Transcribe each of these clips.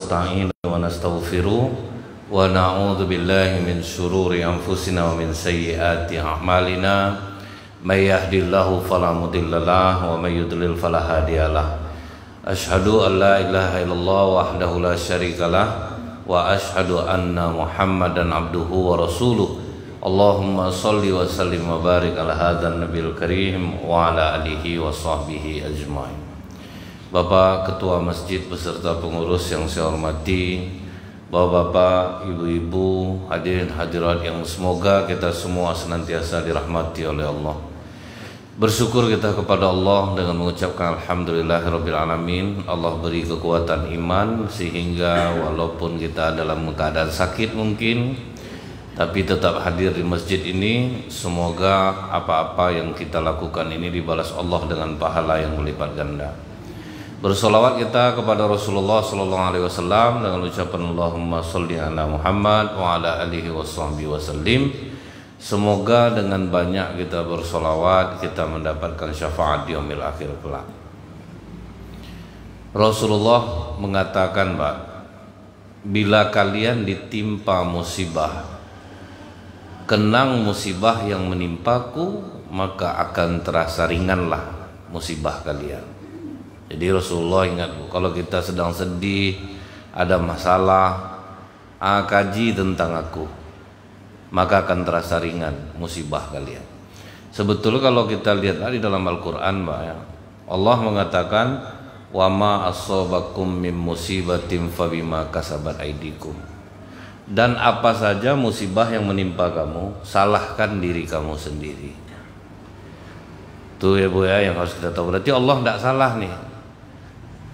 نستعين ونستغفره ونعوذ بالله من شرور أنفسنا ومن سيئات أعمالنا من يهد الله فلا مضل له ومن يضلل فلا هادي له أشهد أن لا إله إلا الله وحده لا شريك له وأشهد أن محمدا عبده ورسوله اللهم صل وسلم وبارك على هذا النبي الكريم وعلى آله وصحبه أجمعين. Bapak Ketua Masjid beserta pengurus yang saya hormati, Bapak-bapak, ibu-ibu, hadirin hadirat yang semoga kita semua senantiasa dirahmati oleh Allah. Bersyukur kita kepada Allah dengan mengucapkan alhamdulillahirabbil alamin. Allah beri kekuatan iman sehingga walaupun kita dalam keadaan sakit mungkin, tapi tetap hadir di masjid ini. Semoga apa-apa yang kita lakukan ini dibalas Allah dengan pahala yang berlipat ganda. Bersolawat kita kepada Rasulullah sallallahu alaihi wasallam dengan ucapan Allahumma sholli ala Muhammad wa ala alihi washabbihi wasallim. Semoga dengan banyak kita bersolawat kita mendapatkan syafaat di yaumil akhir kelak. Rasulullah mengatakan, Pak, bila kalian ditimpa musibah, kenang musibah yang menimpaku, maka akan terasa ringanlah musibah kalian. Jadi Rasulullah ingat, Bu, kalau kita sedang sedih, ada masalah, kaji tentang aku, maka akan terasa ringan musibah kalian. Sebetulnya kalau kita lihat di dalam Al-Quran, Pak, ya, Allah mengatakan, wa ma asobakum min musibatin fabima kasabat aidikum. Dan apa saja musibah yang menimpa kamu, salahkan diri kamu sendiri. Tuh ya Bu ya, yang harus kita tahu. Berarti Allah tidak salah nih.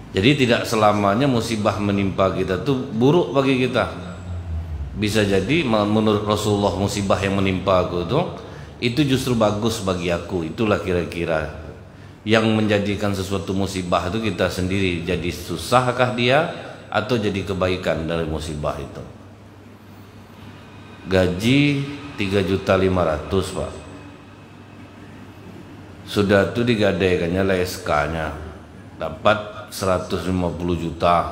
Jadi tidak selamanya musibah menimpa kita tuh buruk bagi kita. Bisa jadi menurut Rasulullah musibah yang menimpa aku tuh itu justru bagus bagi aku. Itulah kira-kira yang menjadikan sesuatu musibah itu kita sendiri. Jadi susahkah dia atau jadi kebaikan dari musibah itu. Gaji 3.500.000, Pak. Sudah tuh digadaikannya lah SK-nya, dapat 150 juta,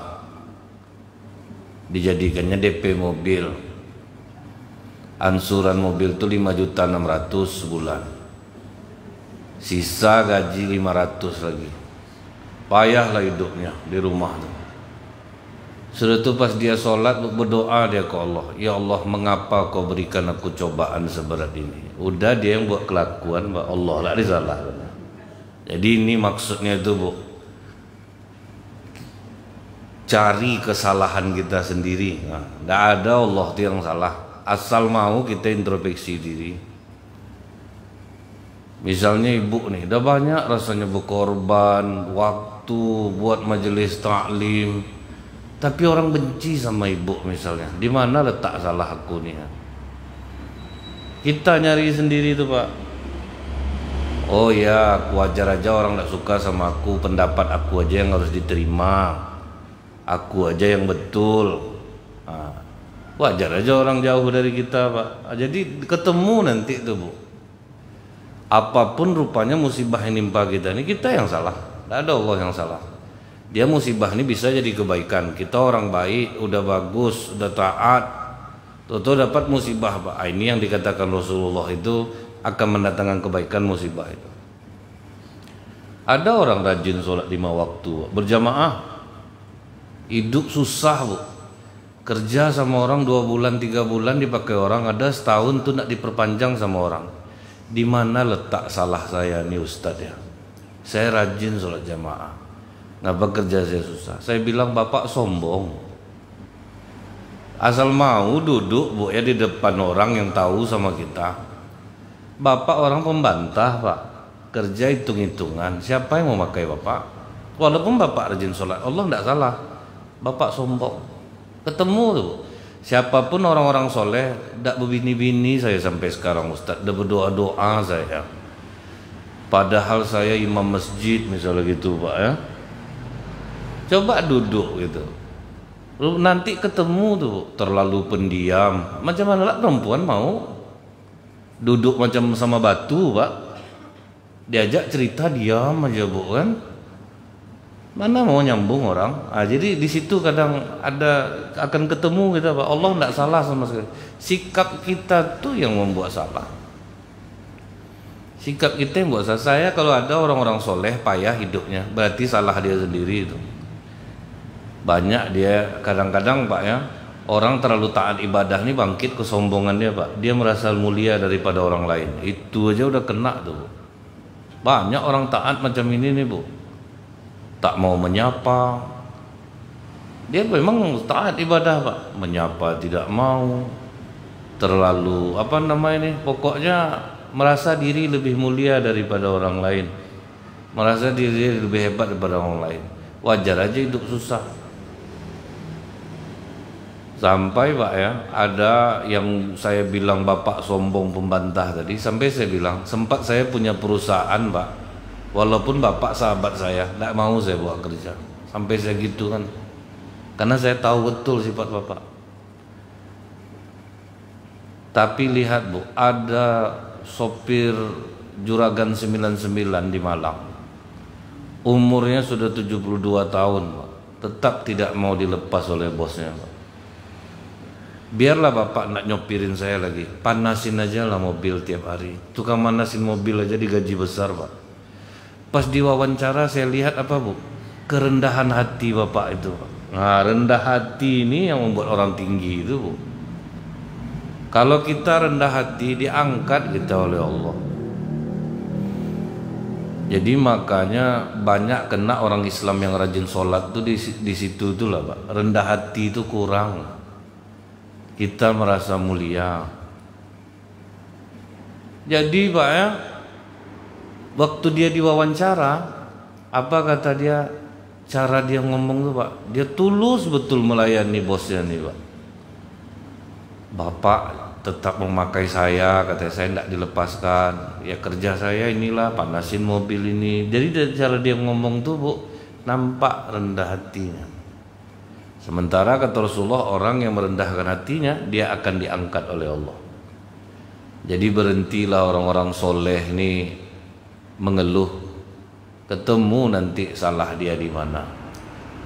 dijadikannya DP mobil, ansuran mobil itu 5.600.000 sebulan, sisa gaji 500 lagi. Payahlah hidupnya di rumah tuh. Sudah itu pas dia sholat berdoa dia ke Allah, ya Allah, mengapa kau berikan aku cobaan seberat ini? Udah dia yang buat kelakuan, Mbak, Allah lah disalahkan. Jadi ini maksudnya itu, Bu, cari kesalahan kita sendiri. Tidak ada Allah yang salah, asal mau kita introspeksi diri. Misalnya ibu nih, udah banyak rasanya berkorban waktu buat majelis taklim, tapi orang benci sama ibu misalnya. Di mana letak salah aku nih? Kita nyari sendiri tuh, Pak. Oh ya, wajar aja orang tidak suka sama aku, pendapat aku aja yang harus diterima, aku aja yang betul. Wajar aja orang jauh dari kita, Pak. Jadi ketemu nanti tuh, Bu, apapun rupanya musibah yang nimpa kita ini, kita yang salah, tidak ada Allah yang salah. Dia musibah ini bisa jadi kebaikan. Kita orang baik, udah bagus, udah taat, tuh dapat musibah, Pak. Ini yang dikatakan Rasulullah itu akan mendatangkan kebaikan musibah itu. Ada orang rajin sholat 5 waktu, berjamaah, hidup susah, Bu. Kerja sama orang 2 bulan 3 bulan dipakai orang, ada setahun tuh nak diperpanjang sama orang. Di mana letak salah saya nih Ustadz ya? Saya rajin sholat jamaah, ngapa kerja saya susah? Saya bilang, Bapak sombong. Asal mau duduk, Bu, ya di depan orang yang tahu sama kita. Bapak orang pembantah, Pak. Kerja hitung-hitungan. Siapa yang mau pakai Bapak? Walaupun Bapak rajin sholat, Allah tidak salah. Bapak sombong. Ketemu tuh, siapapun orang-orang soleh, tidak berbini-bini saya sampai sekarang, Ustaz. Tidak berdoa-doa saya. Padahal saya imam masjid misalnya gitu, Pak ya. Coba duduk gitu. Nanti ketemu tuh terlalu pendiam. Macam mana lah perempuan mau duduk macam sama batu, Pak? Diajak cerita diam aja, Bu, kan? Mana mau nyambung orang. Jadi di situ kadang akan ketemu kita, Pak. Allah tidak salah sama sekali. Sikap kita tuh yang membuat salah. Sikap kita yang buat salah. Saya kalau ada orang-orang soleh payah hidupnya, berarti salah dia sendiri itu. Banyak dia kadang-kadang, Pak, ya, orang terlalu taat ibadah nih bangkit kesombongan dia, Pak. Dia merasa mulia daripada orang lain. Itu aja udah kena tuh, Bu. Banyak orang taat macam ini nih, Bu. Tak mau menyapa. Dia memang taat ibadah, Pak. Menyapa tidak mau. Terlalu pokoknya merasa diri lebih mulia daripada orang lain. Merasa diri lebih hebat daripada orang lain. Wajar aja hidup susah. Sampai, Pak, ya, ada yang saya bilang bapak sombong pembantah tadi. Sampai saya bilang sempat saya punya perusahaan, Pak. Walaupun bapak sahabat saya, tidak mau saya bawa kerja. Sampai saya gitu kan. Karena saya tahu betul sifat bapak. Tapi lihat, Bu, ada sopir Juragan 99 di Malang. Umurnya sudah 72 tahun, Pak. Tetap tidak mau dilepas oleh bosnya, Pak. Biarlah bapak nak nyopirin saya lagi, panasin aja lah mobil tiap hari. Tukang manasin mobil aja digaji besar, Pak. Pas diwawancara saya lihat apa, Bu? Kerendahan hati bapak itu, Pak. Nah, rendah hati ini yang membuat orang tinggi itu, Bu. Kalau kita rendah hati, diangkat kita oleh Allah. Jadi makanya banyak kena orang Islam yang rajin sholat tuh di situ tuh lah, Pak. Rendah hati itu kurang. Kita merasa mulia. Jadi, Pak, ya, waktu dia diwawancara, apa kata dia? Cara dia ngomong tuh, Pak, dia tulus betul melayani bosnya nih, Pak. Bapak tetap memakai saya, katanya, saya tidak dilepaskan. Ya kerja saya inilah, panasin mobil ini. Jadi dari cara dia ngomong tuh, Bu, nampak rendah hatinya. Sementara kata Rasulullah, orang yang merendahkan hatinya, dia akan diangkat oleh Allah. Jadi berhentilah orang-orang soleh ini mengeluh, ketemu nanti salah dia di mana.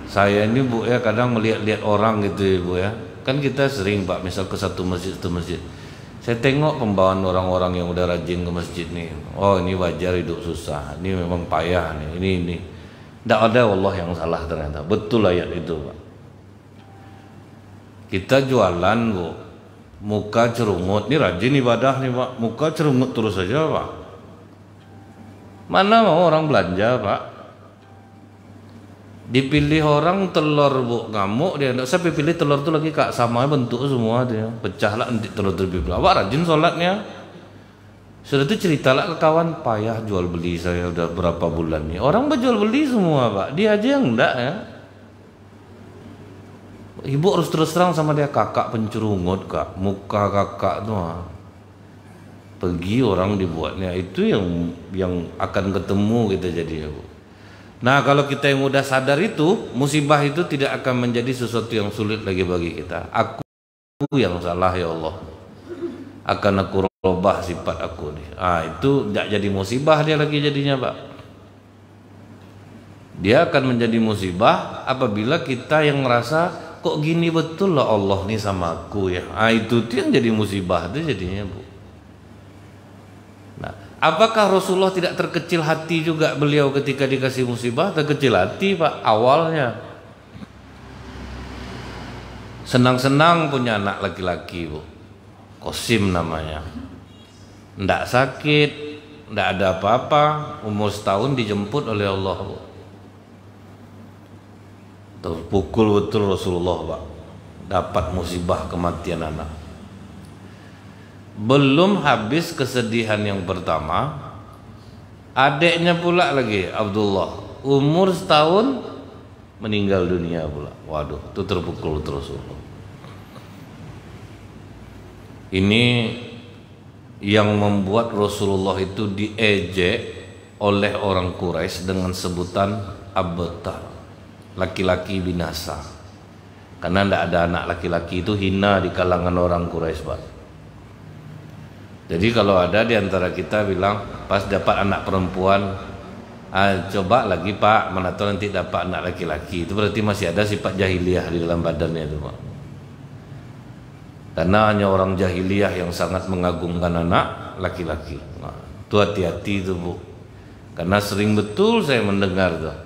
Saya ini, Bu, ya, kadang melihat-lihat orang gitu ya, Bu, ya. Kan kita sering, Pak, misal ke satu masjid, saya tengok pembawaan orang-orang yang udah rajin ke masjid nih. Oh, ini wajar hidup susah, ini memang payah nih, ini. Tidak ada Allah yang salah ternyata. Betul ayat itu, Pak. Kita jualan, Bu, muka cerungut, ini rajin ibadah nih, Pak, muka cerungut terus saja, Pak. Mana mau orang belanja, Pak? Dipilih orang telur, Bu, ngamuk dia. Nggak usah pilih telur tuh lagi, Kak, sama bentuk semua dia. Pecahlah nanti telur terbibil. Pak, rajin sholatnya. Sudah itu ceritalah ke kawan, payah jual beli saya udah berapa bulan nih. Orang berjual beli semua, Pak. Dia aja yang enggak, ya. Ibu harus terus terang sama dia, kakak pencurungut, Kak. Muka kakak tuh, pergi orang dibuatnya. Itu yang akan ketemu kita jadinya, Bu. Nah, kalau kita yang udah sadar itu, musibah itu tidak akan menjadi sesuatu yang sulit lagi bagi kita. Aku yang salah, ya Allah. Akan aku rubah sifat aku nih. Itu tidak jadi musibah dia lagi jadinya, Pak. Dia akan menjadi musibah apabila kita yang merasa kok gini betul lah Allah nih sama aku, ya. Itu yang jadi musibah itu jadinya, Bu. Nah, apakah Rasulullah tidak terkecil hati juga beliau ketika dikasih musibah? Terkecil hati, Pak, awalnya. Senang-senang punya anak laki-laki, Bu. Qasim namanya. Ndak sakit, ndak ada apa-apa, umur setahun dijemput oleh Allah, Bu. Terpukul betul Rasulullah, Pak. Dapat musibah kematian anak. Belum habis kesedihan yang pertama, adiknya pula lagi, Abdullah, umur setahun meninggal dunia pula. Waduh, itu terpukul terus. Ini yang membuat Rasulullah itu diejek oleh orang Quraisy dengan sebutan abtar, laki-laki binasa. Karena tidak ada anak laki-laki, itu hina di kalangan orang Quraisy, Pak. Jadi kalau ada di antara kita bilang pas dapat anak perempuan, Coba lagi Pak, mana tahu nanti dapat anak laki-laki. Itu berarti masih ada sifat jahiliyah di dalam badannya itu Pak. Karena hanya orang jahiliyah yang sangat mengagungkan anak laki-laki. Nah, itu hati-hati itu Bu. Karena sering betul saya mendengar tuh.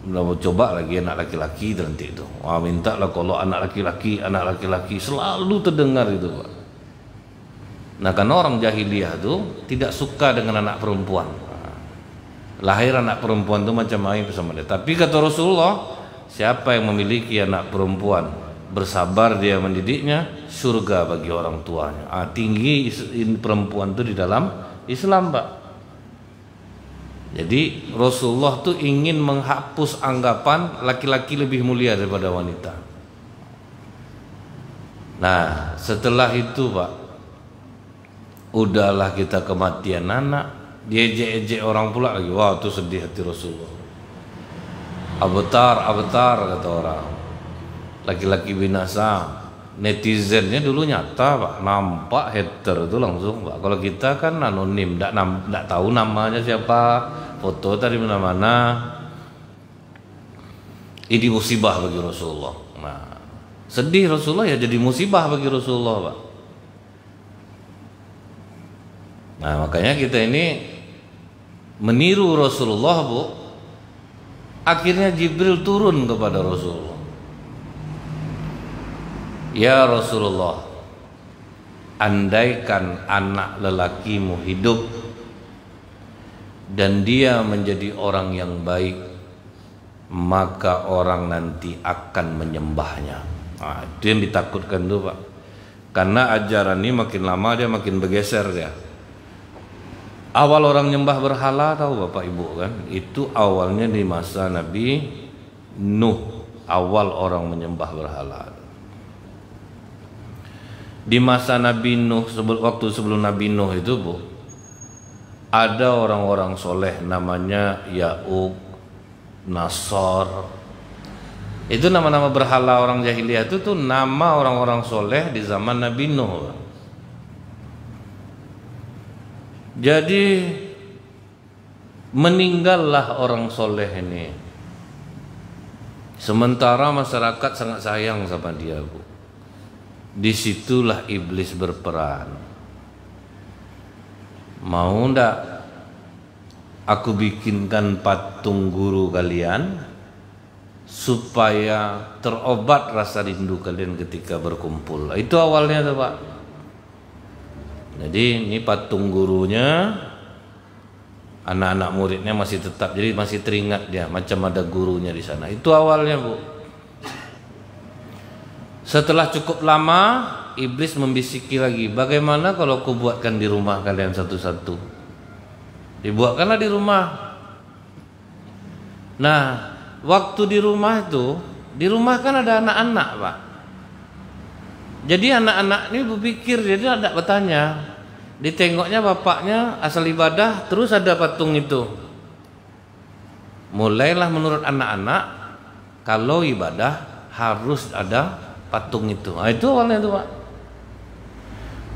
Mau coba lagi anak laki-laki nanti itu. Wah, mintalah kalau anak laki-laki selalu terdengar itu Pak. Nah, karena orang jahiliyah itu tidak suka dengan anak perempuan. Lahir anak perempuan itu macam aib sama dia. Tapi kata Rasulullah, siapa yang memiliki anak perempuan, bersabar dia mendidiknya, surga bagi orang tuanya. Tinggi perempuan itu di dalam Islam Pak. Jadi Rasulullah tuh ingin menghapus anggapan laki-laki lebih mulia daripada wanita. Nah, setelah itu Pak, udahlah kita kematian anak, diejek-ejek orang pula lagi. Wah, itu sedih hati Rasulullah. Avatar kata orang. Laki-laki binasa. Netizennya dulu nyata Pak, nampak hater itu langsung Pak. Kalau kita kan anonim, enggak tahu namanya siapa, foto tadi mana-mana. Ini musibah bagi Rasulullah. Nah, sedih Rasulullah ya jadi musibah bagi Rasulullah Pak. Nah, makanya kita ini meniru Rasulullah Bu. Akhirnya Jibril turun kepada Rasulullah. Ya Rasulullah, andaikan anak lelakimu hidup dan dia menjadi orang yang baik, maka orang nanti akan menyembahnya. Nah, itu yang ditakutkan tuh Pak. Karena ajaran ini makin lama dia makin bergeser dia. Awal orang nyembah berhala tahu Bapak Ibu kan? Itu awalnya di masa Nabi Nuh. Awal orang menyembah berhala. Di masa Nabi Nuh, waktu sebelum Nabi Nuh itu Bu, ada orang-orang soleh namanya Ya'uq, Nasor. Itu nama-nama berhala orang jahiliyah itu tuh nama orang-orang soleh di zaman Nabi Nuh. Jadi meninggallah orang soleh ini. Sementara masyarakat sangat sayang sama dia Bu. Disitulah iblis berperan. Mau ndak aku bikinkan patung guru kalian supaya terobat rasa rindu kalian ketika berkumpul. Itu awalnya tuh Pak. Jadi ini patung gurunya, anak-anak muridnya masih tetap, jadi masih teringat dia macam ada gurunya di sana. Itu awalnya Bu. Setelah cukup lama, iblis membisiki lagi, bagaimana kalau aku buatkan di rumah kalian satu-satu? Dibuatkanlah di rumah. Nah, waktu di rumah itu, di rumah kan ada anak-anak Pak. Jadi anak-anak ini berpikir, jadi ada bertanya, ditengoknya bapaknya asal ibadah, terus ada patung itu. Mulailah menurut anak-anak, kalau ibadah harus ada patung itu. Nah, itu awalnya itu Pak.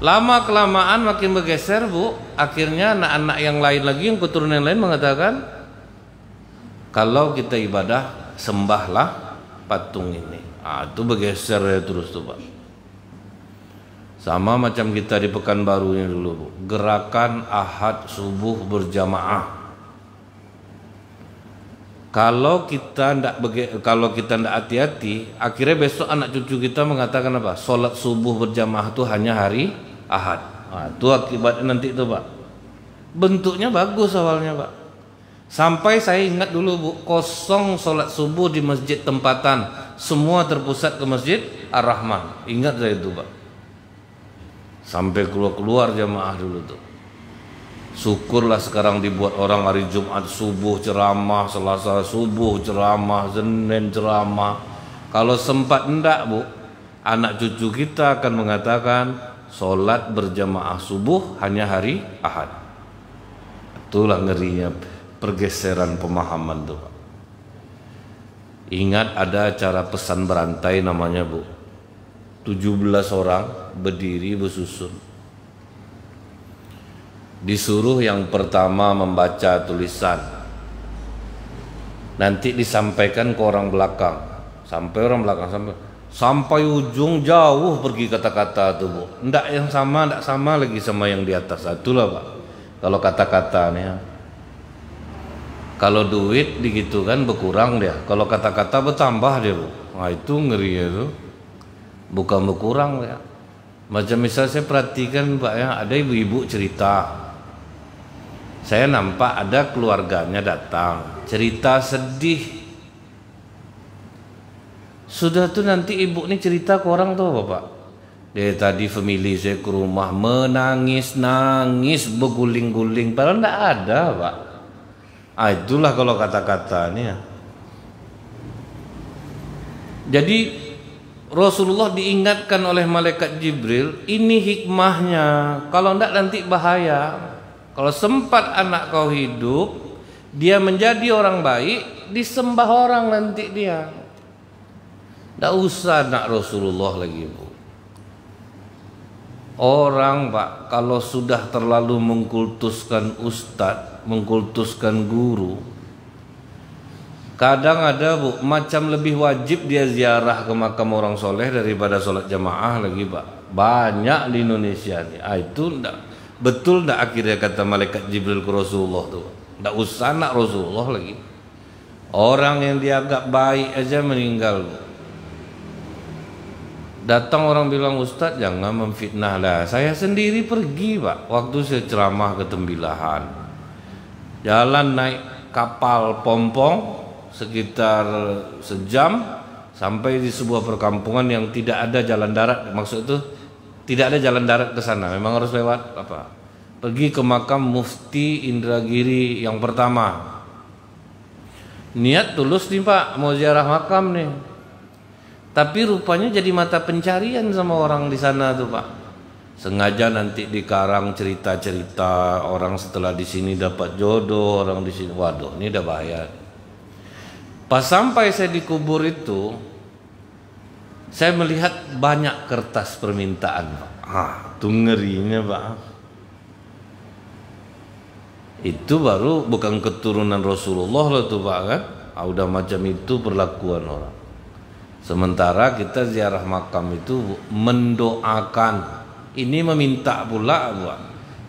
Lama kelamaan makin bergeser Bu. Akhirnya anak-anak yang lain lagi, yang keturunan lain mengatakan, kalau kita ibadah sembahlah patung ini. Ah, itu bergeser ya terus tuh Pak. Sama macam kita di Pekanbaru ini dulu Bu. Gerakan Ahad subuh berjamaah. Kalau kita ndak hati-hati, akhirnya besok anak cucu kita mengatakan apa? Sholat subuh berjamaah itu hanya hari Ahad. Nah, itu akibatnya nanti itu Pak. Bentuknya bagus awalnya Pak. Sampai saya ingat dulu Bu, kosong sholat subuh di masjid tempatan, semua terpusat ke Masjid Ar-Rahman. Ingat saya itu Pak. Sampai keluar jamaah dulu tuh. Syukurlah sekarang dibuat orang hari Jumat subuh ceramah, Selasa subuh ceramah, Senin ceramah. Kalau sempat enggak Bu, anak cucu kita akan mengatakan sholat berjamaah subuh hanya hari Ahad. Itulah ngerinya pergeseran pemahaman tuh Pak. Ingat ada acara pesan berantai namanya Bu. 17 orang berdiri bersusun. disuruh yang pertama membaca tulisan, nanti disampaikan ke orang belakang, sampai ujung jauh pergi kata-kata tuh Bu. Ndak sama lagi sama yang di atas. Itulah Pak. Kalau kata-kata nih ya. Kalau duit digitu kan berkurang dia. Kalau kata-kata bertambah dia Bu. Nah itu ngeri ya tuh. Bukan berkurang ya. Macam misal saya perhatikan Pak ya, ada ibu-ibu cerita. Saya nampak ada keluarganya datang, cerita sedih. Sudah tuh nanti ibu ini cerita ke orang tuh Bapak. Dia tadi family saya ke rumah menangis berguling-guling, padahal enggak ada Pak. Itulah kalau kata-katanya. Jadi Rasulullah diingatkan oleh malaikat Jibril, ini hikmahnya. Kalau enggak nanti bahaya. Kalau sempat anak kau hidup, dia menjadi orang baik, disembah orang nanti dia. Enggak usah anak Rasulullah lagi Bu. Orang Pak, kalau sudah terlalu mengkultuskan ustadz, mengkultuskan guru, kadang ada Bu, macam lebih wajib dia ziarah ke makam orang soleh daripada sholat jamaah lagi Pak. Banyak di Indonesia nih. Itu enggak, betul enggak akhirnya kata malaikat Jibril ke Rasulullah tuh. Enggak usah anak Rasulullah lagi. Orang yang dianggap baik aja meninggal Bu. Datang orang bilang, Ustadz jangan memfitnah lah. Saya sendiri pergi Pak, waktu saya ceramah ke Tembilahan. Jalan naik kapal pompong sekitar sejam sampai di sebuah perkampungan yang tidak ada jalan darat. Maksud itu tidak ada jalan darat ke sana, memang harus lewat apa? Pergi ke makam Mufti Indragiri yang pertama. Niat tulus nih Pak, mau ziarah makam nih. Tapi rupanya jadi mata pencarian sama orang di sana tuh Pak. Sengaja nanti dikarang cerita-cerita orang setelah di sini dapat jodoh, orang di sini. Waduh, ini udah bahaya. Pas sampai saya dikubur itu, saya melihat banyak kertas permintaan Pak. Itu ngerinya Pak. Itu baru bukan keturunan Rasulullah lah tuh Pak kan. Udah macam itu perlakuan orang. Sementara kita ziarah makam itu mendoakan, ini meminta pula Bu.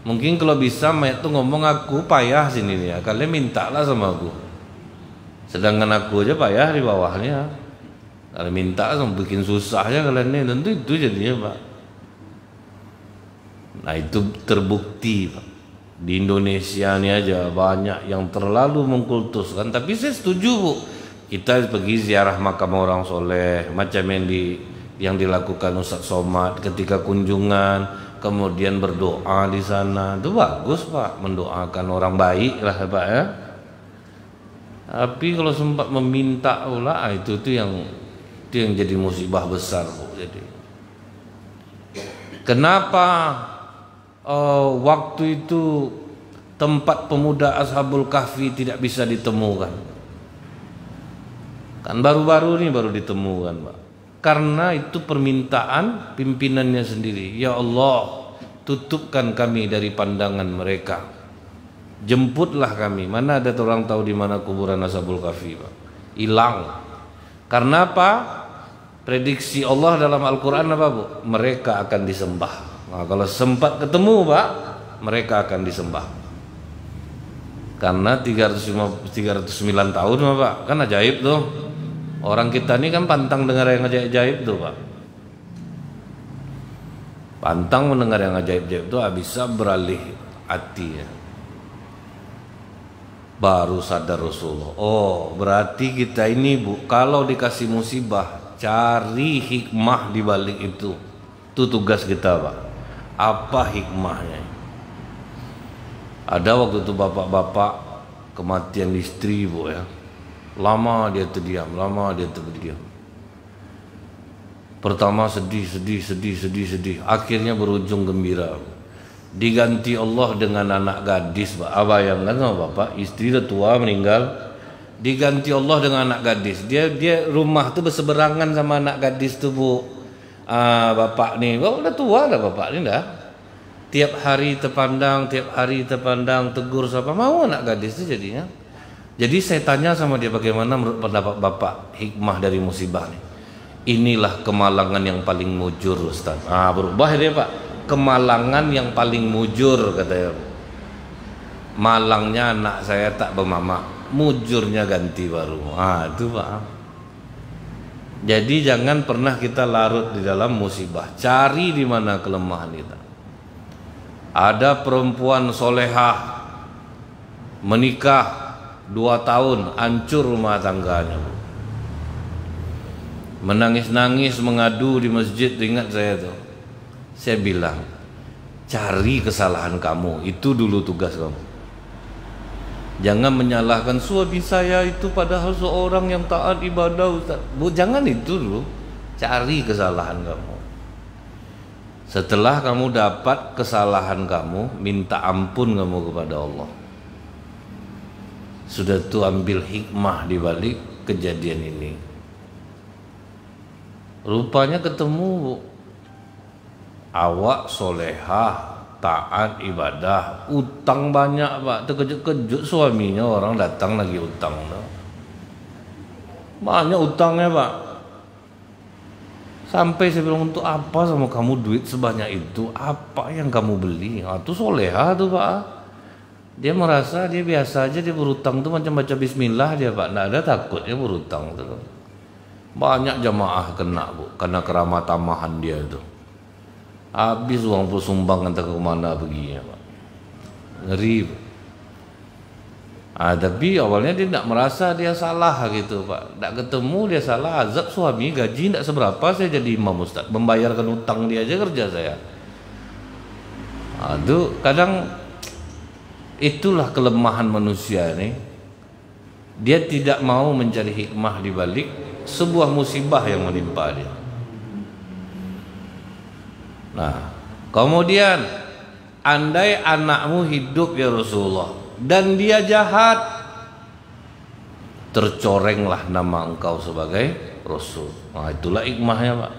Mungkin kalau bisa mayat tuh ngomong, aku payah sini nih ya, kalian mintalah sama aku. Sedangkan aku aja payah di bawahnya. Kalau minta sama bikin susahnya kalian ini, tentu itu jadinya Pak. Nah itu terbukti Pak. Di Indonesia ini aja banyak yang terlalu mengkultuskan. Tapi saya setuju Bu, kita pergi ziarah makam orang soleh macam yang dilakukan Ustadz Somad ketika kunjungan, kemudian berdoa di sana, itu bagus Pak, mendoakan orang baik lah Pak ya. Tapi kalau sempat meminta pula, itu yang jadi musibah besar Bu. Jadi kenapa waktu itu tempat pemuda Ashabul Kahfi tidak bisa ditemukan? Kan baru-baru ini baru ditemukan Pak. Karena itu permintaan pimpinannya sendiri. Ya Allah, tutupkan kami dari pandangan mereka. Jemputlah kami. Mana ada orang tahu di mana kuburan Ashabul Kahfi Pak? Hilang. Karena apa? Prediksi Allah dalam Al-Quran apa Bu? Mereka akan disembah. Nah, kalau sempat ketemu Pak, mereka akan disembah. Karena 309 tahun Pak, kan ajaib tuh. Orang kita ini kan pantang dengar yang ajaib-ajaib tuh Pak. Pantang mendengar yang ajaib-ajaib tuh, bisa beralih hati ya. Baru sadar Rasulullah, oh berarti kita ini Bu, kalau dikasih musibah cari hikmah di balik itu. Itu tugas kita Pak. Apa hikmahnya? Ada waktu itu bapak-bapak kematian istri Bu ya. Lama dia terdiam. Pertama sedih. Akhirnya berujung gembira. Diganti Allah dengan anak gadis, Pak. Bayangkan sama Bapak, istri udah tua meninggal. Diganti Allah dengan anak gadis. Dia rumah tuh berseberangan sama anak gadis tuh Bu. Bapak nih, udah tua dah Bapak ini dah. tiap hari terpandang, tegur siapa mau anak gadis itu jadinya. Jadi saya tanya sama dia, bagaimana menurut pendapat Bapak hikmah dari musibah ini? Inilah kemalangan yang paling mujur, Ustaz. Berubah dia, Pak. Kemalangan yang paling mujur, katanya. Malangnya anak saya tak bermama, mujurnya ganti baru. Itu Pak. Jadi jangan pernah kita larut di dalam musibah. Cari di mana kelemahan kita. Ada perempuan solehah menikah 2 tahun, hancur rumah tangganya. Menangis-nangis mengadu di masjid, ingat saya tuh. Saya bilang, cari kesalahan kamu, itu dulu tugas kamu. Jangan menyalahkan suami saya itu padahal seorang yang taat ibadah, Ustaz. Jangan itu dulu. Cari kesalahan kamu. Setelah kamu dapat kesalahan kamu, minta ampun kamu kepada Allah. Sudah tuh ambil hikmah di balik kejadian ini. Rupanya ketemu, Bu. Awak solehah, taat ibadah, utang banyak, Pak. Terkejut-kejut suaminya, orang datang lagi utang. Banyak utangnya, Pak. Sampai saya bilang, untuk apa sama kamu duit sebanyak itu? Apa yang kamu beli? Itu solehah tuh, Pak. Dia merasa dia biasa aja, dia berutang tuh macam baca bismillah dia, Pak. Nggak ada takutnya berutang tuh. Banyak jamaah kena, Bu, karena keramat tamahan dia itu. Habis uang sumbang entah ke mana perginya, Pak. Ngeri, Pak. Tapi awalnya dia tidak merasa dia salah gitu, Pak. Tidak ketemu dia salah, azab suami, gaji tidak seberapa, saya jadi imam, Ustaz. Membayarkan utang dia aja kerja saya. Itu kadang itulah kelemahan manusia ini. Dia tidak mau mencari hikmah di balik sebuah musibah yang menimpa dia. Nah, kemudian andai anakmu hidup ya Rasulullah dan dia jahat, tercorenglah nama engkau sebagai Rasul. Itulah hikmahnya, Pak.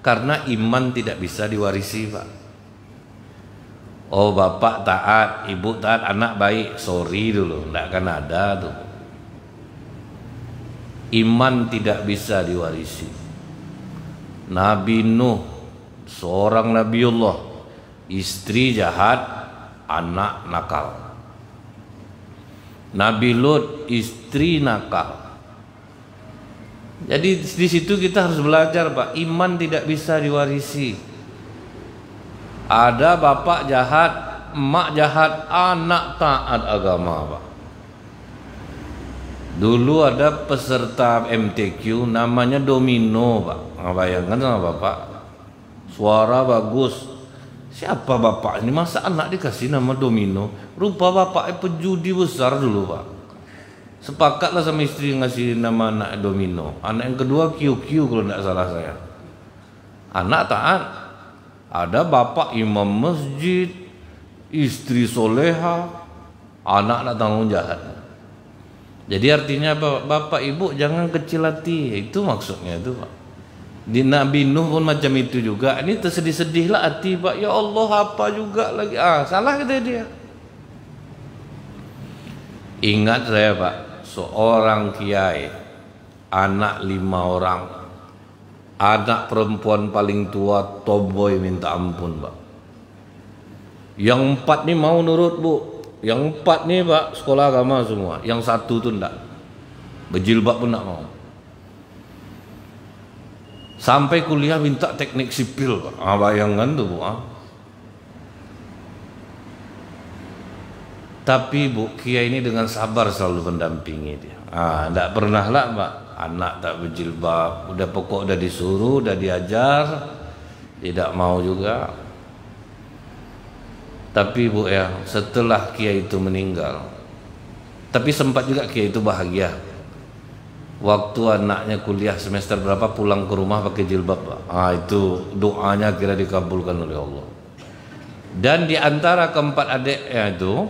Karena iman tidak bisa diwarisi, Pak. Oh, bapak taat, ibu taat, anak baik, sorry dulu, tidak akan ada tuh. Iman tidak bisa diwarisi. Nabi Nuh, seorang Nabiullah, istri jahat, anak nakal. Nabi Lut, istri nakal. Jadi di situ kita harus belajar, Pak. Iman tidak bisa diwarisi. Ada bapak jahat, emak jahat, anak taat agama, Pak. Dulu ada peserta MTQ namanya Domino, Pak. Bayangkan sama bapak, suara bagus. Siapa bapak ini? Masa anak dikasih nama Domino? Rupa bapaknya pejudi besar dulu, Pak. Sepakatlah sama istri ngasih nama anak Domino. Anak yang kedua QQ kalau tidak salah saya. Anak taat. Ada bapak imam masjid, istri soleha, anak nak tanggung jahat. Jadi artinya apa? Bapak ibu jangan kecil hati. Itu maksudnya itu, Pak. Di Nabi Nuh pun macam itu juga. Ini tersedih-sedihlah hati, Pak. Ya Allah, apa juga lagi. Salah kata dia. Ingat saya, Pak, seorang kiai, anak 5 orang, anak perempuan paling tua, tomboy minta ampun, Pak. Yang 4 nih mau nurut, Bu. Yang 4 nih, Pak, sekolah agama semua. Yang 1 tuh enggak. Berjilbab pun enggak mau. Sampai kuliah minta teknik sipil, Pak. Bayangkan tuh, Bu. Tapi Bu, kiai ini dengan sabar selalu mendampingi dia. Enggak pernah lah, Pak. Anak tak berjilbab, udah pokok udah disuruh, udah diajar, tidak mau juga. Tapi Bu ya, setelah kiai itu meninggal, tapi sempat juga kiai itu bahagia. Waktu anaknya kuliah semester berapa pulang ke rumah pakai jilbab, Pak. Itu doanya kira dikabulkan oleh Allah. Dan di antara keempat adiknya itu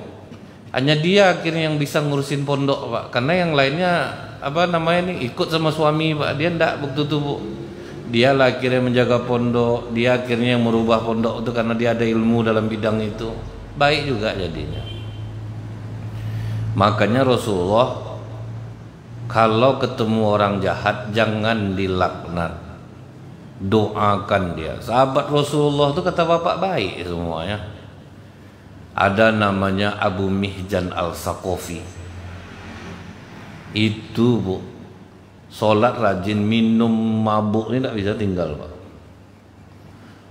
hanya dia akhirnya yang bisa ngurusin pondok, Pak. Karena yang lainnya ikut sama suami, Pak. Dia enggak waktu itu, Bu. Dia lah akhirnya menjaga pondok, dia akhirnya yang merubah pondok itu karena dia ada ilmu dalam bidang itu. Baik juga jadinya. Makanya Rasulullah kalau ketemu orang jahat jangan dilaknat, doakan dia. Sahabat Rasulullah itu kata bapak baik semuanya. Ada namanya Abu Mihjan Al-Saqafi. Itu bu, sholat rajin, minum mabuk ini tidak bisa tinggal pak.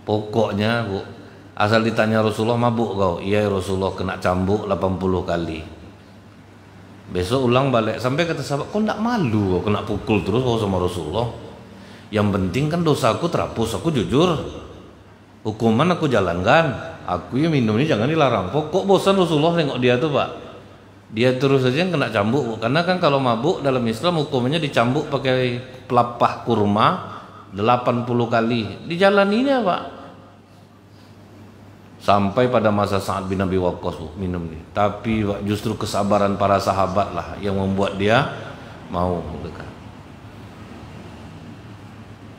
Pokoknya bu, asal ditanya Rasulullah mabuk kau, iya Rasulullah, kena cambuk 80 kali. Besok ulang balik, sampai kata sahabat, kau tidak malu kau kena pukul terus kau sama Rasulullah. Yang penting kan dosaku terhapus, aku jujur, hukuman aku jalankan, aku yang minum ini jangan dilarang. Pokok bosan Rasulullah tengok dia tuh pak, dia terus saja yang kena cambuk. Karena kan kalau mabuk dalam Islam hukumnya dicambuk pakai pelapah kurma 80 kali, dijalaninya pak. Sampai pada masa Sa'ad bin Abi Waqqas minum nih. Tapi justru kesabaran para sahabat lah yang membuat dia mau dekat.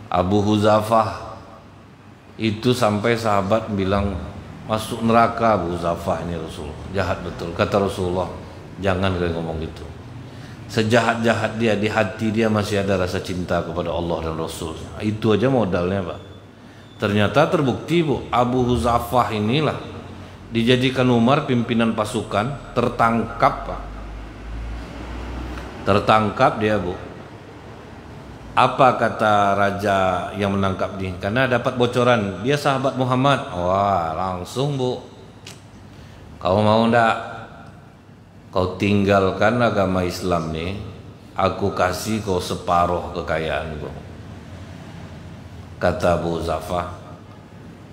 Abu Huzafah itu sampai sahabat bilang masuk neraka Abu Huzafah ini Rasulullah. Jahat betul. Kata Rasulullah, jangan kalian ngomong gitu. Sejahat-jahat dia, di hati dia masih ada rasa cinta kepada Allah dan Rasul. Itu aja modalnya pak. Ternyata terbukti bu, Abu Huzafah inilah dijadikan Umar pimpinan pasukan, tertangkap pak. Tertangkap dia bu. Apa kata raja yang menangkap dia? Karena dapat bocoran dia sahabat Muhammad. Wah langsung bu, kau mau ndak? Kau tinggalkan agama Islam nih, aku kasih kau separuh kekayaan kau. Kata Abu Huzafah,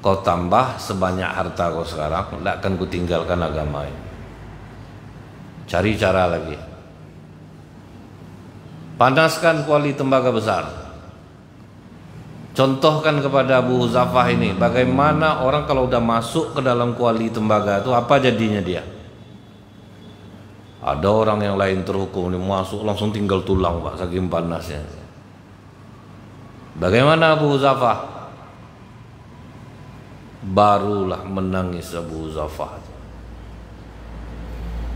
kau tambah sebanyak harta kau sekarang, tidak akan ku tinggalkan agama ini. Cari cara lagi. Panaskan kuali tembaga besar. Contohkan kepada Abu Huzafah ini, bagaimana orang kalau udah masuk ke dalam kuali tembaga itu apa jadinya dia. Ada orang yang lain terhukum, ini masuk langsung tinggal tulang pak, saking panasnya. Bagaimana Abu Huzafah? Barulah menangis Abu Huzafah.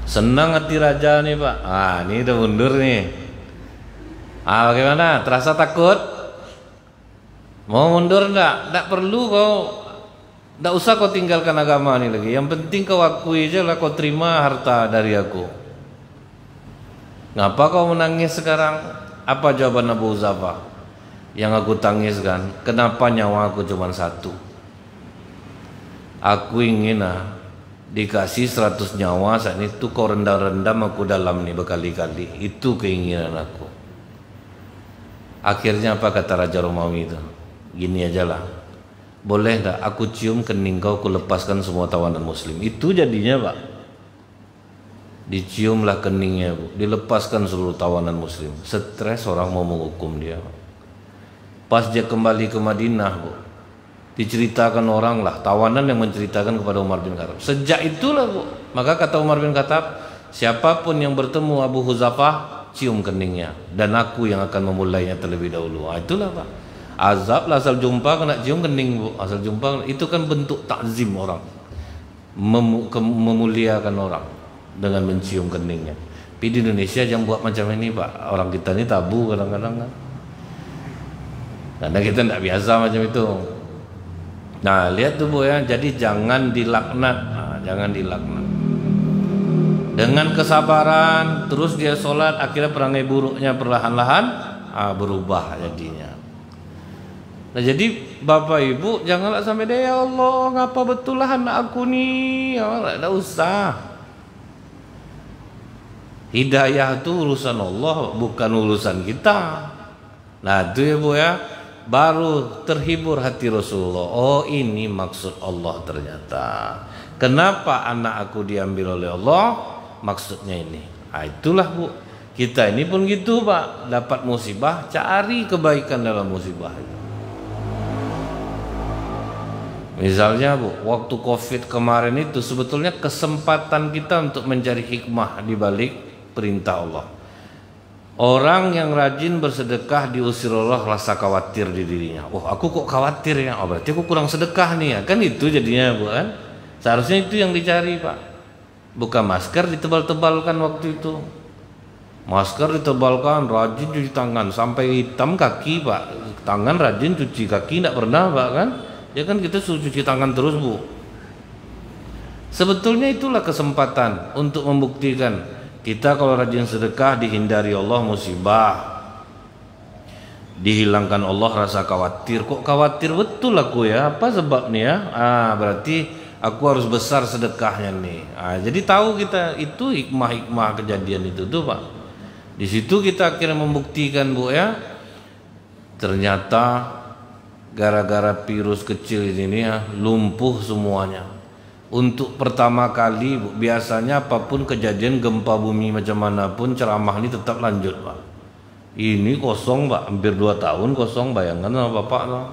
Senang hati raja nih pak. Ah ini udah mundur nih. Ah bagaimana? Terasa takut? Mau mundur enggak? Enggak perlu kau. Enggak usah kau tinggalkan agama ini lagi. Yang penting kau akui aja lah, kau terima harta dari aku. Ngapa kau menangis sekarang? Apa jawaban Abu Huzafah? Yang aku tangiskan, kenapa nyawa aku cuma satu? Aku ingin dikasih 100 nyawa, saat itu kau rendam-rendam aku dalam nih berkali-kali. Itu keinginan aku. Akhirnya apa kata Raja Romawi itu? Gini aja lah, boleh enggak aku cium kening kau, aku lepaskan semua tawanan muslim. Itu jadinya pak. Diciumlah keningnya bu, dilepaskan seluruh tawanan muslim. Stres orang mau menghukum dia. Pas dia kembali ke Madinah bu, diceritakan orang lah, tawanan yang menceritakan kepada Umar bin Khattab. Sejak itulah bu, maka kata Umar bin Khattab, siapapun yang bertemu Abu Huzafah, cium keningnya, dan aku yang akan memulainya terlebih dahulu. Itulah pak, azab lah asal jumpa kena cium kening bu, asal jumpa. Itu kan bentuk takzim orang, memuliakan orang dengan mencium keningnya. Tapi di Indonesia jangan buat macam ini pak, orang kita ini tabu kadang-kadang kan, karena kita tidak biasa macam itu. Nah lihat tuh bu ya, jadi jangan dilaknat, jangan dilaknat. Dengan kesabaran terus dia sholat, akhirnya perangai buruknya perlahan-lahan berubah jadinya. Nah jadi bapak ibu janganlah sampai dia, ya Allah ngapa betul lah anak aku nih, ya tidak usah. Hidayah itu urusan Allah, bukan urusan kita. Nah itu ya bu ya, baru terhibur hati Rasulullah. Oh ini maksud Allah ternyata. Kenapa anak aku diambil oleh Allah? Maksudnya ini. Nah, itulah bu, kita ini pun gitu pak, dapat musibah cari kebaikan dalam musibah itu. Misalnya bu, waktu COVID kemarin itu sebetulnya kesempatan kita untuk mencari hikmah di balik perintah Allah. Orang yang rajin bersedekah diusir Allah rasa khawatir di dirinya. Oh, aku kok khawatir ya? Oh, berarti aku kurang sedekah nih ya. Kan itu jadinya, Bu kan? Seharusnya itu yang dicari, Pak. Bukan masker ditebal-tebalkan waktu itu. Masker ditebalkan, rajin cuci tangan sampai hitam kaki, Pak. Tangan rajin cuci, kaki tidak pernah, Pak kan? Ya kan kita suruh cuci tangan terus, Bu. Sebetulnya itulah kesempatan untuk membuktikan kita kalau rajin sedekah dihindari Allah musibah, dihilangkan Allah rasa khawatir. Kok khawatir betul aku ya? Apa sebabnya? Berarti aku harus besar sedekahnya nih. Jadi tahu kita itu hikmah-hikmah kejadian itu tuh, Pak. Di situ kita akhirnya membuktikan, Bu ya. Ternyata gara-gara virus kecil ini ya lumpuh semuanya. Untuk pertama kali, Bu, biasanya apapun kejadian gempa bumi macam mana pun ceramah ini tetap lanjut, Pak. Ini kosong, Pak, hampir 2 tahun kosong, bayangkan sama Bapak loh.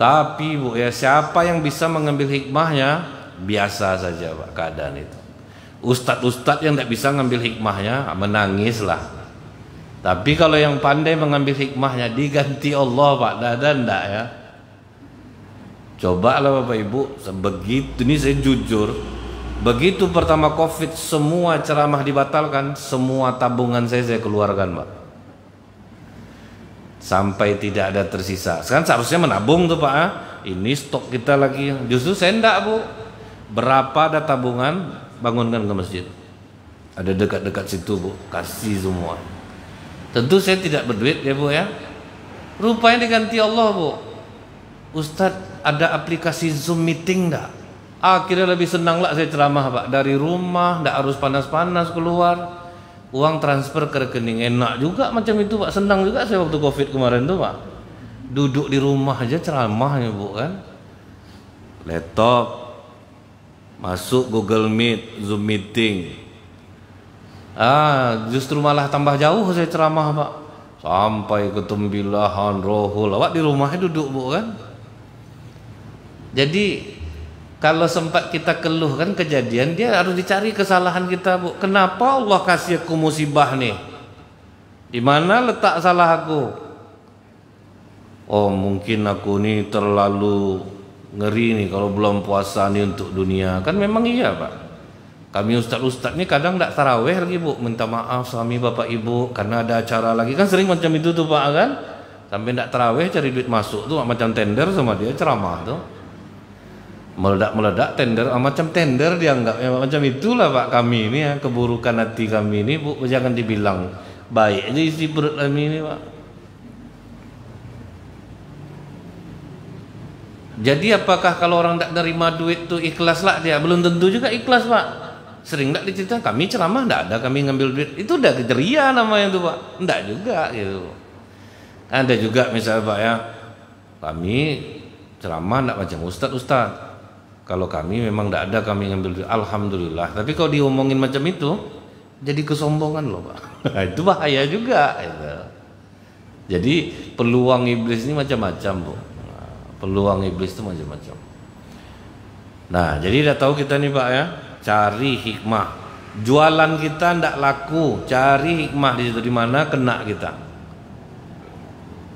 Tapi, Bu ya, siapa yang bisa mengambil hikmahnya? Biasa saja, Pak, keadaan itu. Ustadz-ustadz yang tidak bisa mengambil hikmahnya menangislah. Tapi kalau yang pandai mengambil hikmahnya diganti Allah, Pak, dan enggak ya. Coba lah Bapak Ibu, sebegitu ini saya jujur, begitu pertama Covid semua ceramah dibatalkan, semua tabungan saya keluarkan, Pak. Sampai tidak ada tersisa. Sekarang seharusnya menabung tuh, Pak. Ini stok kita lagi. Justru saya enggak, Bu. Berapa ada tabungan, bangunkan ke masjid. Ada dekat-dekat situ, Bu. Kasih semua. Tentu saya tidak berduit ya, Bu ya. Rupanya diganti Allah, Bu. Ustadz, ada aplikasi Zoom meeting enggak? Akhirnya lebih senang lah saya ceramah, Pak. Dari rumah, enggak harus panas-panas keluar. Uang transfer ke rekening, enak juga macam itu, Pak. Senang juga saya waktu Covid kemarin tuh, Pak. Duduk di rumah aja ceramahnya, Bu kan. Laptop, masuk Google Meet, Zoom meeting. Justru malah tambah jauh saya ceramah, Pak. Sampai ke Tembilahan, Rohul. Awak di rumahnya duduk, Bu kan. Jadi kalau sempat kita keluh kan kejadian, dia harus dicari kesalahan kita, Bu. Kenapa Allah kasih aku musibah nih? Di mana letak salah aku? Oh, mungkin aku nih terlalu ngeri nih kalau belum puasa nih untuk dunia. Kan memang iya, Pak. Kami ustaz-ustaz nih kadang tidak taraweh lagi, Bu. Minta maaf suami bapak ibu karena ada acara lagi. Kan sering macam itu tuh, Pak kan. Sampai tidak taraweh cari duit masuk tuh macam tender sama dia ceramah tuh. Meledak-meledak tender, macam tender dianggap ya, macam itulah Pak kami ini ya, keburukan hati kami ini, Bu, jangan dibilang baik aja isi perut kami ini, Pak. Jadi apakah kalau orang tidak nerima duit tuh ikhlas lah dia? Belum tentu juga ikhlas, Pak. Sering tidak diceritakan kami ceramah tidak ada kami ngambil duit, itu udah ceria namanya tuh, Pak. Tidak juga gitu. Ada juga misalnya, Pak ya, kami ceramah tidak macam ustadz. Kalau kami memang tidak ada kami ngambil duit, alhamdulillah. Tapi kalau diomongin macam itu, jadi kesombongan loh, Pak. Itu bahaya juga. Gitu. Jadi peluang iblis ini macam-macam, Bu. Peluang iblis itu macam-macam. Nah, jadi udah tahu kita nih, Pak ya, cari hikmah. Jualan kita tidak laku, cari hikmah di situ, di mana kena kita.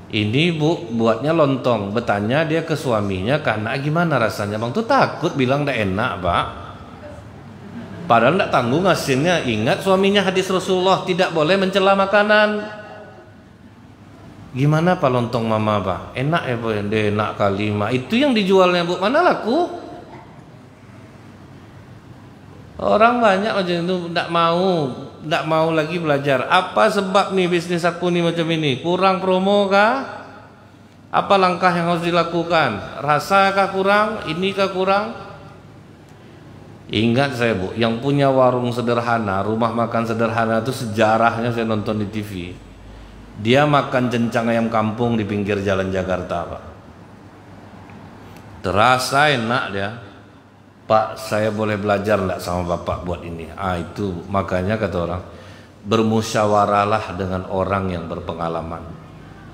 Ini, Bu, buatnya lontong. Bertanya dia ke suaminya, karena gimana rasanya, Bang? Tuh takut bilang tidak enak, Pak. Padahal tidak tanggung hasilnya. Ingat suaminya hadis Rasulullah, tidak boleh mencela makanan. Gimana Pak lontong mama, Pak? Enak ya, Pak? Enak kali, Mak. Itu yang dijualnya, Bu. Mana laku? Orang banyak macam itu tidak mau lagi belajar. Apa sebab nih bisnis aku nih macam ini? Kurang promo kah? Apa langkah yang harus dilakukan? Rasa kah kurang? Ini kah kurang? Ingat saya, Bu, yang punya warung sederhana, rumah makan sederhana itu sejarahnya saya nonton di TV. Dia makan cencang ayam kampung di pinggir jalan Jakarta, Pak. Terasa enak dia. Pak, saya boleh belajar enggak sama Bapak buat ini? Itu makanya kata orang, bermusyawarahlah dengan orang yang berpengalaman.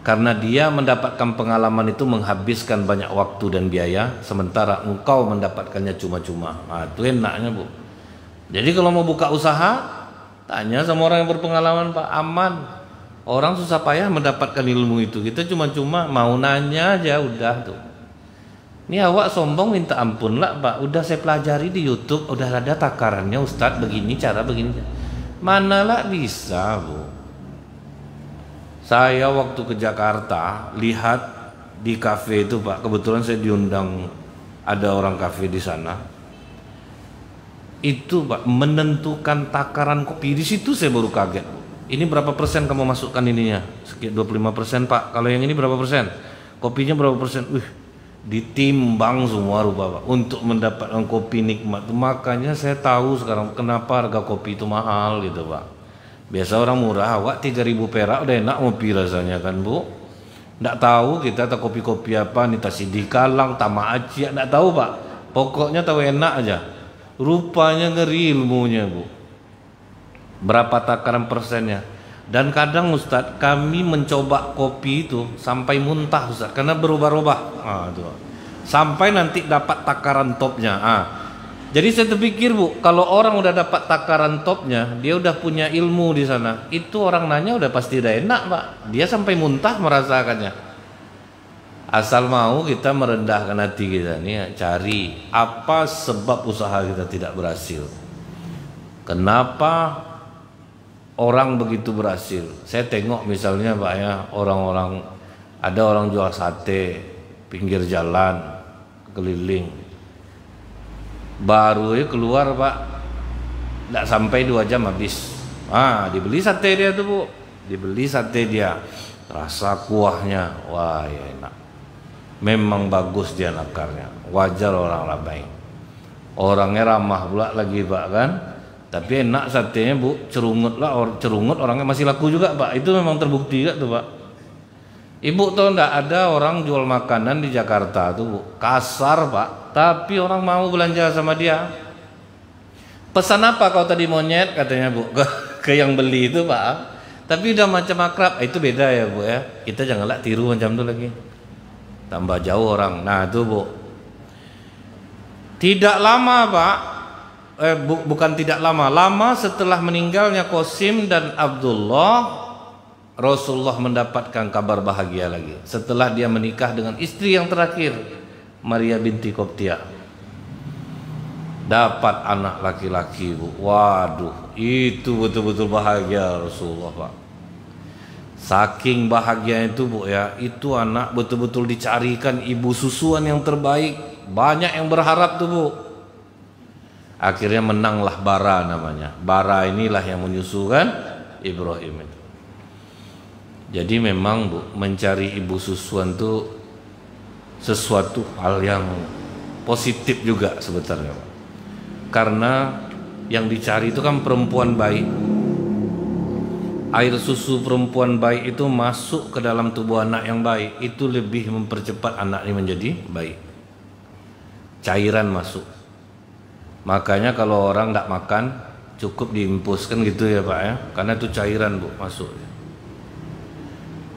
Karena dia mendapatkan pengalaman itu menghabiskan banyak waktu dan biaya, sementara engkau mendapatkannya cuma-cuma. Itu enaknya, Bu. Jadi kalau mau buka usaha, Tanya sama orang yang berpengalaman, Pak, aman. Orang susah payah mendapatkan ilmu itu. Kita cuma-cuma mau nanya aja udah tuh. Ini awak sombong minta ampun lah, Pak. Udah saya pelajari di YouTube, udah ada takarannya, Ustadz, begini cara begini. Manalah bisa, Bu. Saya waktu ke Jakarta lihat di kafe itu, Pak. Kebetulan saya diundang, ada orang kafe di sana. Itu, Pak, menentukan takaran kopi di situ saya baru kaget. Ini berapa persen kamu masukkan ininya? Sekitar 25%, Pak. Kalau yang ini berapa persen? Kopinya berapa persen? Ditimbang semua rupa, Pak, untuk mendapatkan kopi nikmat. Makanya saya tahu sekarang kenapa harga kopi itu mahal gitu, Pak. Biasa orang murah, awak 3.000 perak udah enak ngopi rasanya kan, Bu. Nggak tahu kita tahu kopi-kopi apa, Nita Sidih Kalang, Tama Aci, nggak tahu, Pak. Pokoknya tahu enak aja. Rupanya ngeri ilmunya, Bu. Berapa takaran persennya? Dan kadang Ustadz, kami mencoba kopi itu sampai muntah, Ustadz, karena berubah-ubah. Sampai nanti dapat takaran topnya. Jadi saya terpikir, Bu, kalau orang udah dapat takaran topnya, dia udah punya ilmu di sana. Itu orang nanya udah pasti udah enak, Pak. Dia sampai muntah merasakannya. Asal mau kita merendahkan hati kita nih, cari apa sebab usaha kita tidak berhasil. Kenapa orang begitu berhasil? Saya tengok misalnya, Pak, ya, orang-orang, ada orang jual sate pinggir jalan keliling, baru keluar, Pak, tidak sampai 2 jam habis. Dibeli sate dia tuh, Bu, dibeli sate dia, rasa kuahnya, wah ya enak, memang bagus dia nakarnya, wajar orang ramai, orangnya ramah pula lagi, Pak, kan. Tapi enak satenya, Bu, cerungut lah, cerungut orangnya masih laku juga, Pak. Itu memang terbukti kan tuh, Pak. Ibu tahu enggak, ada orang jual makanan di Jakarta tuh, Bu, kasar, Pak, tapi orang mau belanja sama dia. Pesan apa kau tadi, monyet, katanya, Bu, ke yang beli itu, Pak. Tapi udah macam akrab. Itu beda ya, Bu, ya. Kita janganlah tiru macam itu lagi. Tambah jauh orang. Nah, itu, Bu. Tidak lama, Pak. Bukan tidak lama, lama setelah meninggalnya Qasim dan Abdullah, Rasulullah mendapatkan kabar bahagia lagi setelah dia menikah dengan istri yang terakhir, Maria binti Qibtiyah. Dapat anak laki-laki, Bu. Waduh, itu betul-betul bahagia Rasulullah, Pak. Saking bahagia itu, Bu, ya, itu anak betul-betul dicarikan ibu susuan yang terbaik. Banyak yang berharap tuh, Bu. Akhirnya menanglah Bara namanya. Bara inilah yang menyusukan Ibrahim itu. Jadi memang, Bu, mencari ibu susuan itu sesuatu hal yang positif juga sebetulnya, Pak. Karena yang dicari itu kan perempuan baik. Air susu perempuan baik itu masuk ke dalam tubuh anak yang baik, itu lebih mempercepat anak ini menjadi baik. Cairan masuk. Makanya kalau orang tidak makan cukup diimpuskan gitu ya, Pak, ya, karena itu cairan, Bu, masuk.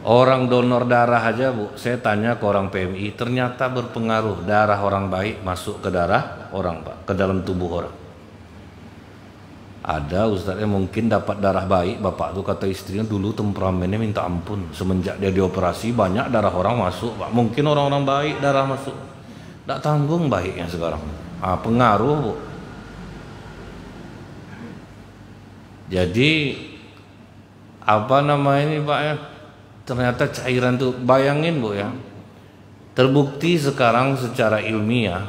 Orang donor darah aja, Bu, saya tanya ke orang PMI, ternyata berpengaruh darah orang baik masuk ke darah orang, Pak, ke dalam tubuh orang. Ada ustadznya mungkin dapat darah baik, bapak tuh kata istrinya dulu temperamennya minta ampun, semenjak dia dioperasi banyak darah orang masuk, Pak. Mungkin orang-orang baik darah masuk, tidak tanggung baiknya sekarang. Pengaruh, Bu. Jadi apa namanya ini, Pak, ya, ternyata cairan tuh, bayangin, Bu, ya, terbukti sekarang secara ilmiah,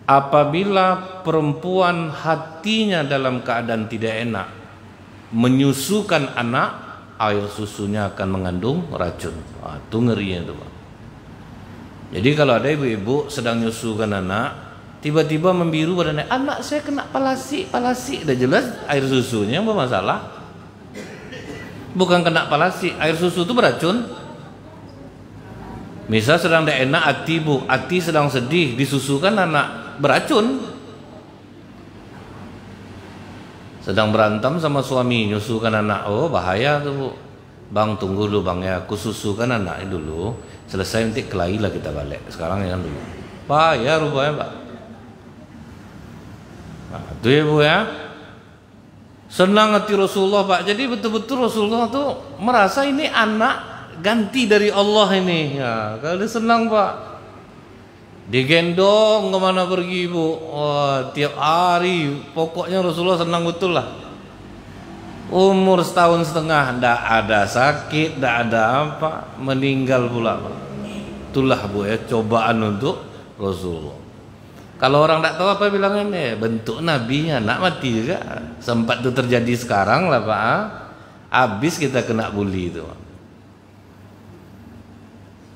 apabila perempuan hatinya dalam keadaan tidak enak menyusukan anak, air susunya akan mengandung racun. Itu ngerinya tuh, Pak. Jadi kalau ada ibu-ibu sedang nyusukan anak, tiba-tiba membiru badannya, anak saya kena palasi, udah jelas air susunya yang bermasalah. Bukan kena palasi, air susu itu beracun. Misal sedang tidak enak hati, Bu, hati sedang sedih, disusukan anak, beracun. Sedang berantem sama suami, nyusukan anak, oh bahaya tuh, Bu. Bang, tunggu dulu, Bang, ya, aku susukan anaknya dulu, selesai nanti kelahi lah kita balik. Sekarang ya dulu. Bahaya rupanya, Pak. Nah, itu ya, Bu, ya. Senang hati Rasulullah, Pak. Jadi betul-betul Rasulullah tuh merasa ini anak ganti dari Allah ini. Ya, kalau dia senang, Pak. Digendong kemana pergi, Bu. Wah, tiap hari. Pokoknya Rasulullah senang betul lah. Umur 1,5 tahun, ndak ada sakit, ndak ada apa, meninggal pula, Pak. Itulah, Bu, ya, cobaan untuk Rasulullah. Kalau orang tak tahu apa bilangnya, bentuk nabinya nak mati juga. Sempat itu terjadi sekarang lah, Pak. Habis kita kena bully itu.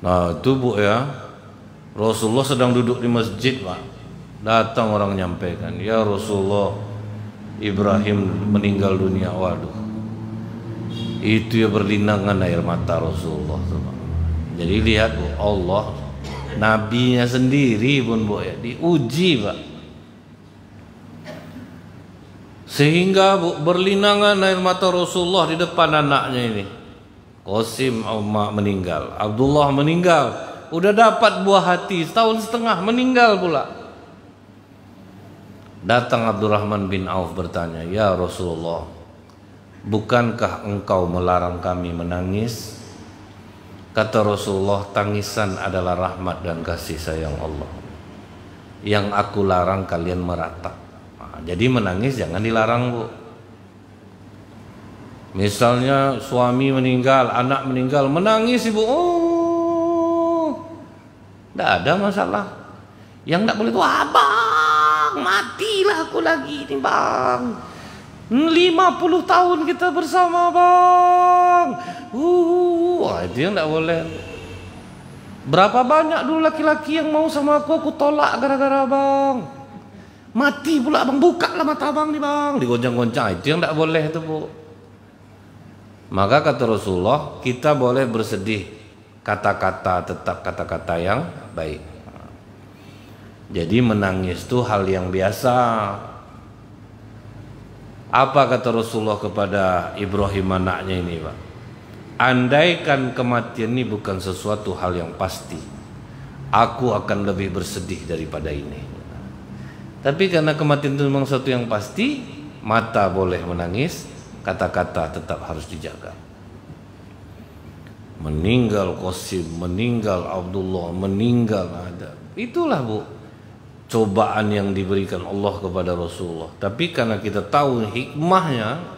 Nah itu, Bu, ya, Rasulullah sedang duduk di masjid, Pak. Datang orang nyampaikan, ya Rasulullah, Ibrahim meninggal dunia. Waduh, itu ya berlinangan air mata Rasulullah, Pak. Jadi lihat, Bu, Allah, nabinya sendiri pun, Bu, ya, diuji, Pak. Sehingga, Bu, berlinangan air mata Rasulullah di depan anaknya ini. Qasim meninggal, Abdullah meninggal, udah dapat buah hati 1,5 tahun meninggal pula. Datang Abdurrahman bin Auf bertanya, ya Rasulullah, bukankah engkau melarang kami menangis? Kata Rasulullah, tangisan adalah rahmat dan kasih sayang Allah. Yang aku larang kalian meratap. Nah, jadi menangis jangan dilarang, Bu. Misalnya suami meninggal, anak meninggal, menangis ibu, oh, tidak ada masalah. Yang tidak boleh itu, abang, matilah aku lagi nih, bang. 50 tahun kita bersama, bang. Wah, itu yang tidak boleh. Berapa banyak dulu laki-laki yang mau sama aku tolak gara-gara bang. Mati pula bang, buka lah mata bang nih, bang. Digoncang-goncang, itu yang tidak boleh itu, Bu. Maka kata Rasulullah, kita boleh bersedih, kata-kata tetap kata-kata yang baik. Jadi menangis itu hal yang biasa. Apa kata Rasulullah kepada Ibrahim anaknya ini, Pak? Andaikan kematian ini bukan sesuatu hal yang pasti, aku akan lebih bersedih daripada ini. Tapi karena kematian itu memang sesuatu yang pasti, mata boleh menangis, kata-kata tetap harus dijaga. Meninggal Qasim, meninggal Abdullah, meninggal ada. Itulah, Bu, cobaan yang diberikan Allah kepada Rasulullah. Tapi karena kita tahu hikmahnya,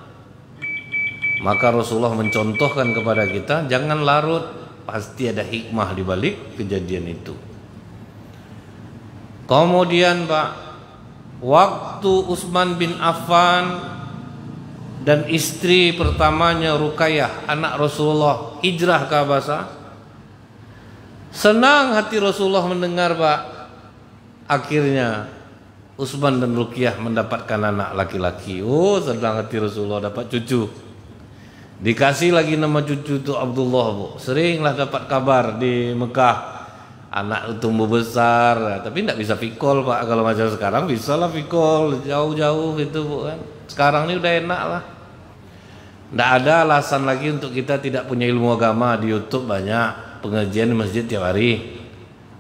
maka Rasulullah mencontohkan kepada kita, jangan larut, pasti ada hikmah di balik kejadian itu. Kemudian, Pak, waktu Utsman bin Affan dan istri pertamanya Ruqayyah, anak Rasulullah, hijrah ke Habasah, senang hati Rasulullah mendengar, Pak. Akhirnya Utsman dan Ruqayyah mendapatkan anak laki-laki. Oh, senang hati Rasulullah dapat cucu. Dikasih lagi nama cucu itu Abdullah, Bu. Seringlah dapat kabar di Mekah, anak tumbuh besar, tapi tidak bisa fikol, Pak. Kalau macam sekarang bisa lah fikol jauh-jauh gitu, Bu, kan. Sekarang ini udah enak lah. Tidak ada alasan lagi untuk kita tidak punya ilmu agama. Di YouTube banyak pengajian di masjid tiap hari,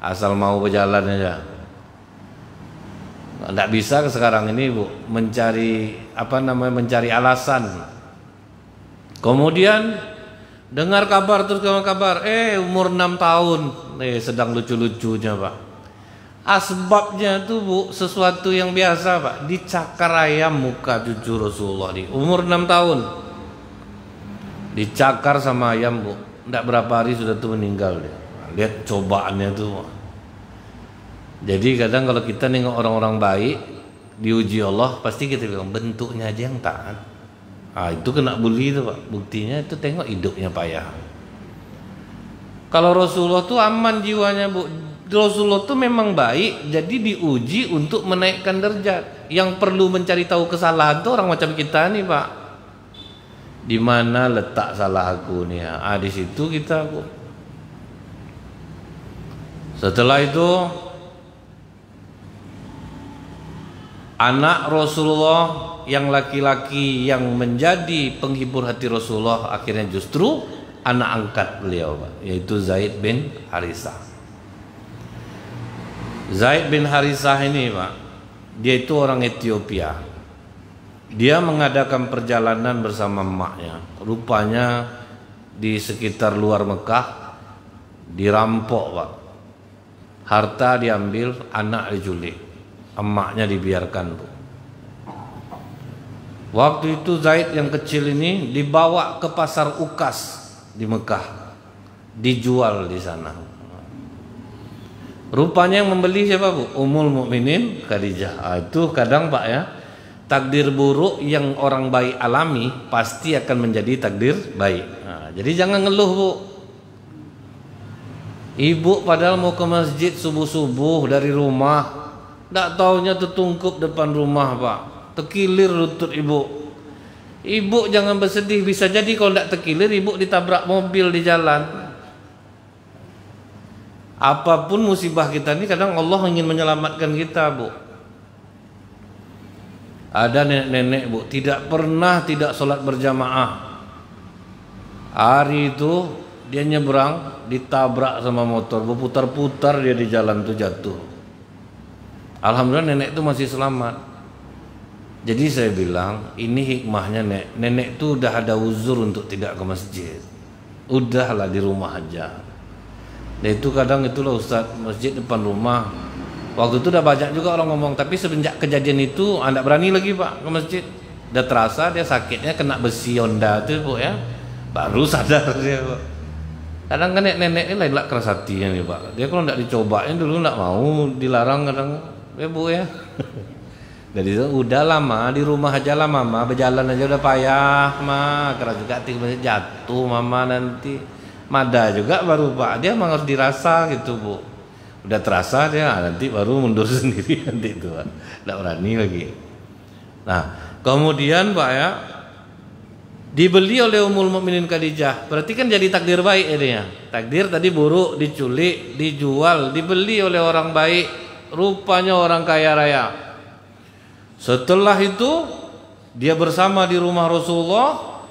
asal mau berjalan aja. Tidak bisa sekarang ini, Bu, mencari mencari alasan. Kemudian dengar kabar, terus kabar, umur 6 tahun, sedang lucu-lucunya, Pak. Asbabnya tuh, Bu, sesuatu yang biasa, Pak. Dicakar ayam muka cucu Rasulullah di umur 6 tahun. Dicakar sama ayam, Bu. Tidak berapa hari sudah tuh meninggal dia. Lihat cobaannya tuh, Pak. Jadi kadang kalau kita nengok orang-orang baik diuji Allah, pasti kita bilang bentuknya aja yang taat. Itu kena bully itu, Pak. Buktinya itu tengok hidupnya payah. Kalau Rasulullah tuh aman jiwanya, Bu. Rasulullah tuh memang baik, jadi diuji untuk menaikkan derajat. Yang perlu mencari tahu kesalahan tuh orang macam kita nih, Pak. Di mana letak salah aku nih? Di situ kita, Bu. Setelah itu anak Rasulullah yang laki-laki yang menjadi penghibur hati Rasulullah akhirnya justru anak angkat beliau, Pak, yaitu Zaid bin Harithah. Zaid bin Harithah ini, Pak, dia itu orang Ethiopia. Dia mengadakan perjalanan bersama emaknya. Rupanya di sekitar luar Mekah dirampok, Pak. Harta diambil, anak diculik, emaknya dibiarkan, Bu. Waktu itu Zaid yang kecil ini dibawa ke pasar Ukas di Mekah, dijual di sana. Rupanya yang membeli siapa, Bu? Ummul Mukminin Khadijah. Itu kadang, Pak, ya, takdir buruk yang orang baik alami pasti akan menjadi takdir baik. Jadi jangan ngeluh, Bu. Ibu padahal mau ke masjid subuh-subuh dari rumah, tidak taunya tertungkup depan rumah, Pak. Terkilir lutut ibu. Ibu jangan bersedih, bisa jadi kalau tidak terkilir ibu ditabrak mobil di jalan. Apapun musibah kita ini kadang Allah ingin menyelamatkan kita, Bu. Ada nenek-nenek, Bu, tidak pernah tidak sholat berjamaah. Hari itu dia nyebrang, ditabrak sama motor, berputar-putar dia di jalan itu jatuh. Alhamdulillah nenek itu masih selamat. Jadi saya bilang ini hikmahnya, nenek itu udah ada uzur untuk tidak ke masjid. Udahlah di rumah aja. Dan itu kadang itulah Ustaz, masjid depan rumah. Waktu itu udah banyak juga orang ngomong, tapi semenjak kejadian itu anda berani lagi, Pak, ke masjid. Udah terasa dia sakitnya kena besi Honda itu, Bu, ya. Baru sadar dia, Pak. Kadang kan nenek ini lain keras hatinya nih, Pak. Dia kalau tidak dicobain dulu tidak mau, dilarang kadang, ya, Bu, ya. Jadi itu udah lama di rumah aja lah, Mama, berjalan aja udah payah, Ma, keras juga tiba jatuh, Mama nanti mada juga baru, Pak. Dia memang harus dirasa gitu, Bu. Udah terasa dia nanti baru mundur sendiri nanti itu, Pak. Tidak berani lagi. Nah, kemudian, Pak, ya, dibeli oleh Ummul Mukminin Khadijah. Berarti kan jadi takdir baik ini ya. Takdir tadi buruk, diculik, dijual, dibeli oleh orang baik, rupanya orang kaya raya. Setelah itu dia bersama di rumah Rasulullah,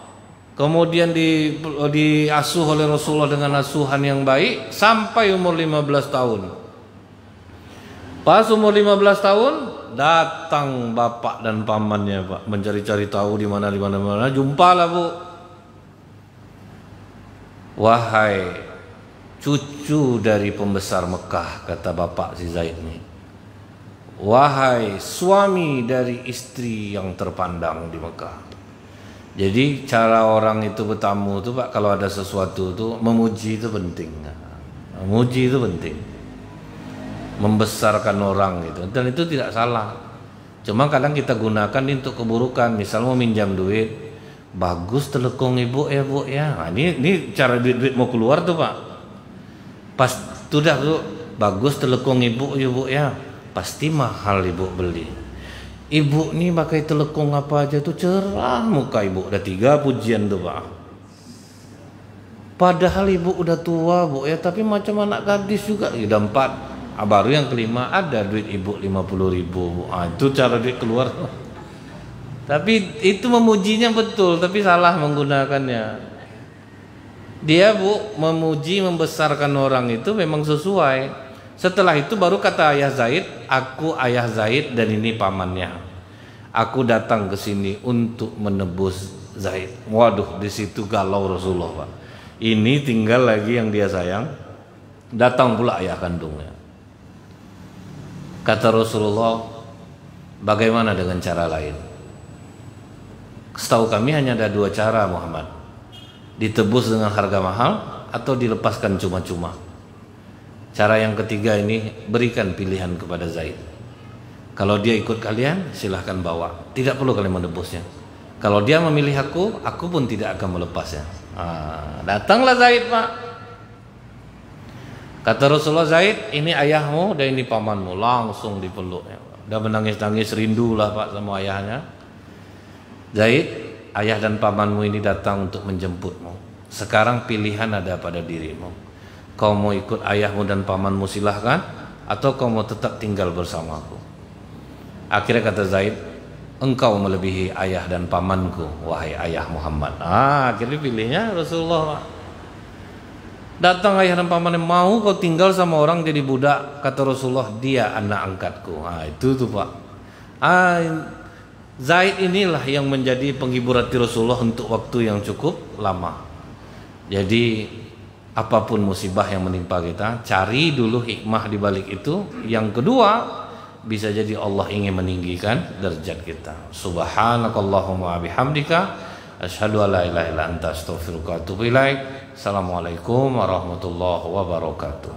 kemudian diasuh oleh Rasulullah dengan asuhan yang baik sampai umur 15 tahun. Pas umur 15 tahun datang bapak dan pamannya, Pak, mencari-cari tahu di mana, jumpalah, Bu. Wahai cucu dari pembesar Mekah, kata bapak si Zaid ini. Wahai suami dari istri yang terpandang di Mekah. Jadi cara orang itu bertamu itu, Pak, kalau ada sesuatu itu memuji itu penting. Memuji itu penting. Membesarkan orang gitu. Dan itu tidak salah. Cuma kadang kita gunakan untuk keburukan. Misal mau minjam duit, bagus telekung ibu ya, Bu, ya. Nah, ini cara duit mau keluar tuh, Pak. Pas sudah tuh bagus telekung ibu ya, Bu, ya. Pasti mahal ibu beli. Ibu nih pakai telekung apa aja tuh cerah muka ibu. Udah 3 pujian tuh, Pak. Padahal ibu udah tua, Bu, ya, tapi macam anak gadis juga. Udah 4. Baru yang kelima ada duit ibu 50.000. Itu cara duit keluar. Tapi itu memujinya betul, tapi salah menggunakannya. Dia, Bu, memuji membesarkan orang itu memang sesuai. Setelah itu baru kata ayah Zaid, aku ayah Zaid dan ini pamannya. Aku datang ke sini untuk menebus Zaid. Waduh, di situ galau Rasulullah, Pak. Ini tinggal lagi yang dia sayang. Datang pula ayah kandungnya. Kata Rasulullah, bagaimana dengan cara lain? Setahu kami hanya ada 2 cara, Muhammad. Ditebus dengan harga mahal atau dilepaskan cuma-cuma. Cara yang ketiga ini berikan pilihan kepada Zaid. Kalau dia ikut kalian, silahkan bawa. Tidak perlu kalian menebusnya. Kalau dia memilih aku pun tidak akan melepasnya. Datanglah Zaid, Pak. Kata Rasulullah, Zaid, ini ayahmu dan ini pamanmu. Langsung dipeluk. Udah menangis-nangis, rindulah, Pak, sama ayahnya. Zaid, ayah dan pamanmu ini datang untuk menjemputmu. Sekarang pilihan ada pada dirimu. Kau mau ikut ayahmu dan pamanmu silahkan, atau kau mau tetap tinggal bersamaku. Akhirnya kata Zaid, engkau melebihi ayah dan pamanku, wahai ayah Muhammad. Akhirnya pilihnya Rasulullah. Datang ayah dan pamannya, mau kau tinggal sama orang jadi budak? Kata Rasulullah, dia anak angkatku. Itu tuh, Pak. Zaid inilah yang menjadi penghibur hati Rasulullah untuk waktu yang cukup lama. Jadi apapun musibah yang menimpa kita, cari dulu hikmah di balik itu. Yang kedua, bisa jadi Allah ingin meninggikan derajat kita. Subhanakallahumma bihamdika asyhadu an la ilaha illa anta astaghfiruka wa atubu ilaik. Assalamualaikum warahmatullahi wabarakatuh.